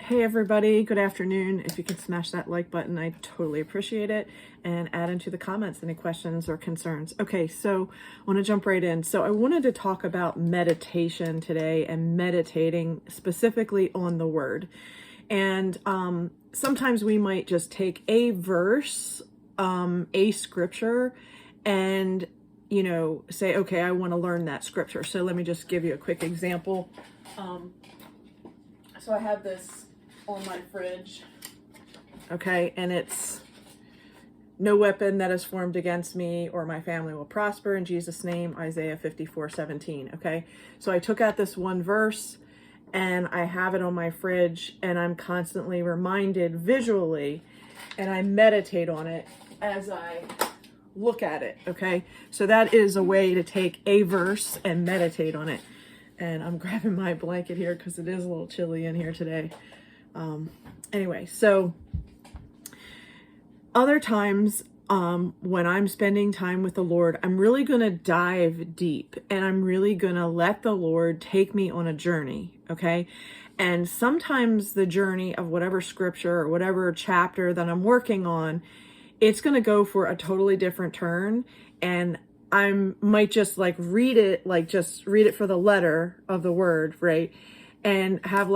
Hey everybody, good afternoon. If you can smash that like button, I totally appreciate it. And add into the comments any questions or concerns. Okay, so I want to jump right in. So I wanted to talk about meditation today and meditating specifically on the word. And sometimes we might just take a verse, a scripture, and say, okay, I want to learn that scripture. So let me just give you a quick example. So I have this on my fridge, okay, and it's no weapon that is formed against me or my family will prosper in Jesus' name, Isaiah 54:17, okay? So I took out this one verse and I have it on my fridge and I'm constantly reminded visually and I meditate on it as I look at it, okay? So that is a way to take a verse and meditate on it. And I'm grabbing my blanket here because it is a little chilly in here today. Anyway, so other times when I'm spending time with the Lord, I'm really going to dive deep and I'm really going to let the Lord take me on a journey, okay? And sometimes the journey of whatever scripture or whatever chapter that I'm working on, it's going to go for a totally different turn, and I might just read it for the letter of the word, right? And have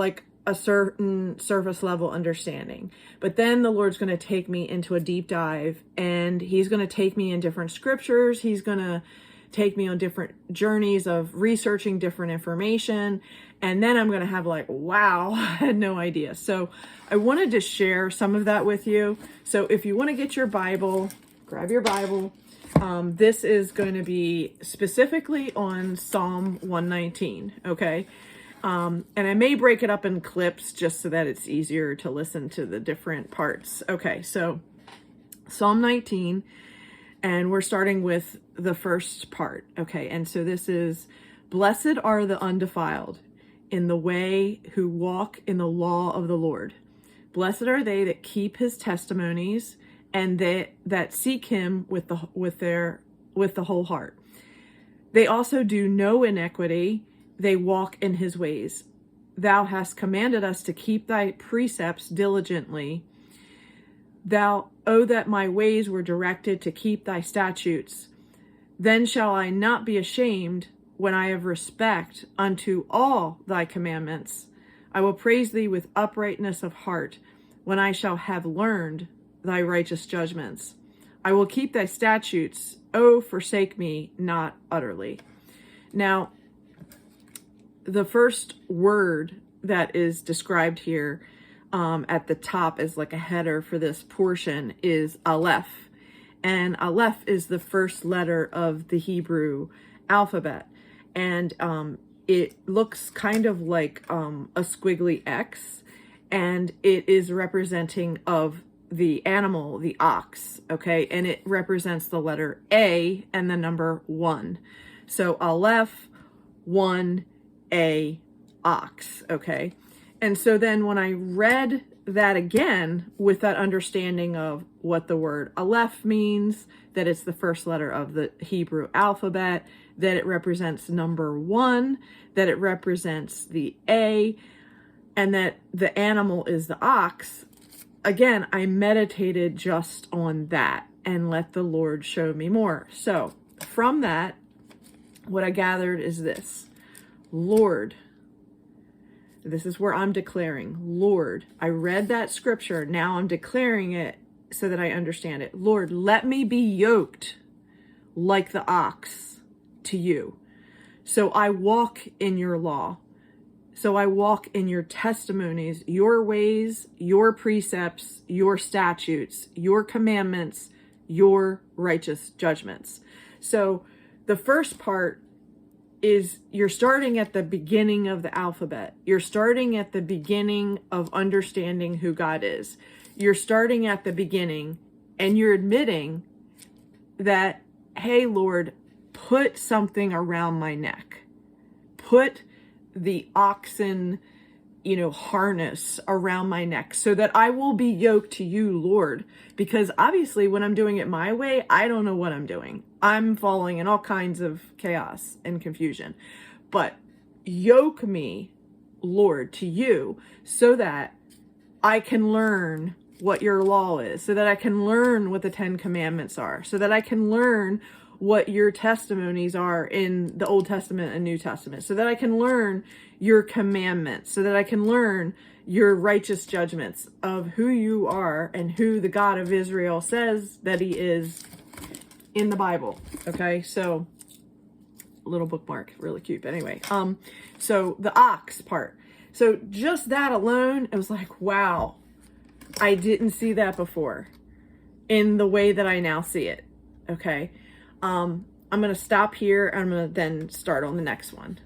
a certain surface level understanding. But then the Lord's going to take me into a deep dive and he's going to take me in different scriptures. He's going to take me on different journeys of researching different information. And then I'm going to have wow, I had no idea. So I wanted to share some of that with you. So if you want to get your Bible, grab your Bible. This is going to be specifically on Psalm 119, okay? And I may break it up in clips just so that it's easier to listen to the different parts. Okay, so Psalm 19, and we're starting with the first part, okay? And so this is, "Blessed are the undefiled in the way who walk in the law of the Lord. Blessed are they that keep his testimonies and that seek him with the whole heart. They also do no iniquity, they walk in his ways. Thou hast commanded us to keep thy precepts diligently. Oh, that my ways were directed to keep thy statutes. Then shall I not be ashamed when I have respect unto all thy commandments. I will praise thee with uprightness of heart when I shall have learned thy righteous judgments. I will keep thy statutes. Oh, forsake me not utterly." Now, the first word that is described here at the top as a header for this portion is ALEPH. And ALEPH is the first letter of the Hebrew alphabet. And it looks kind of like a squiggly X. And it is representing of the animal, the ox, okay? And it represents the letter A and the number 1. So ALEPH, 1A, ox, okay? And so then when I read that again with that understanding of what the word ALEPH means, that it's the first letter of the Hebrew alphabet, that it represents number 1, that it represents the A, and that the animal is the ox, again, I meditated just on that and let the Lord show me more. So from that, what I gathered is this: Lord, this is where I'm declaring, Lord, I read that scripture. Now I'm declaring it so that I understand it. Lord, let me be yoked like the ox to you. So I walk in your law. So I walk in your testimonies, your ways, your precepts, your statutes, your commandments, your righteous judgments. So the first part is you're starting at the beginning of the alphabet. You're starting at the beginning of understanding who God is. You're starting at the beginning and you're admitting that, hey, Lord, put something around my neck. Put the oxen, harness around my neck so that I will be yoked to you, Lord. Because obviously when I'm doing it my way, I don't know what I'm doing. I'm falling in all kinds of chaos and confusion. But yoke me, Lord, to you so that I can learn what your law is, so that I can learn what the 10 commandments are, so that I can learn what your testimonies are in the Old Testament and New Testament, so that I can learn your commandments, so that I can learn your righteous judgments of who you are and who the God of Israel says that he is in the Bible. Okay, so little bookmark, really cute. But anyway, so the ox part. So just that alone, it was like, wow, I didn't see that before in the way that I now see it. Okay. I'm going to stop here. I'm going to then start on the next one.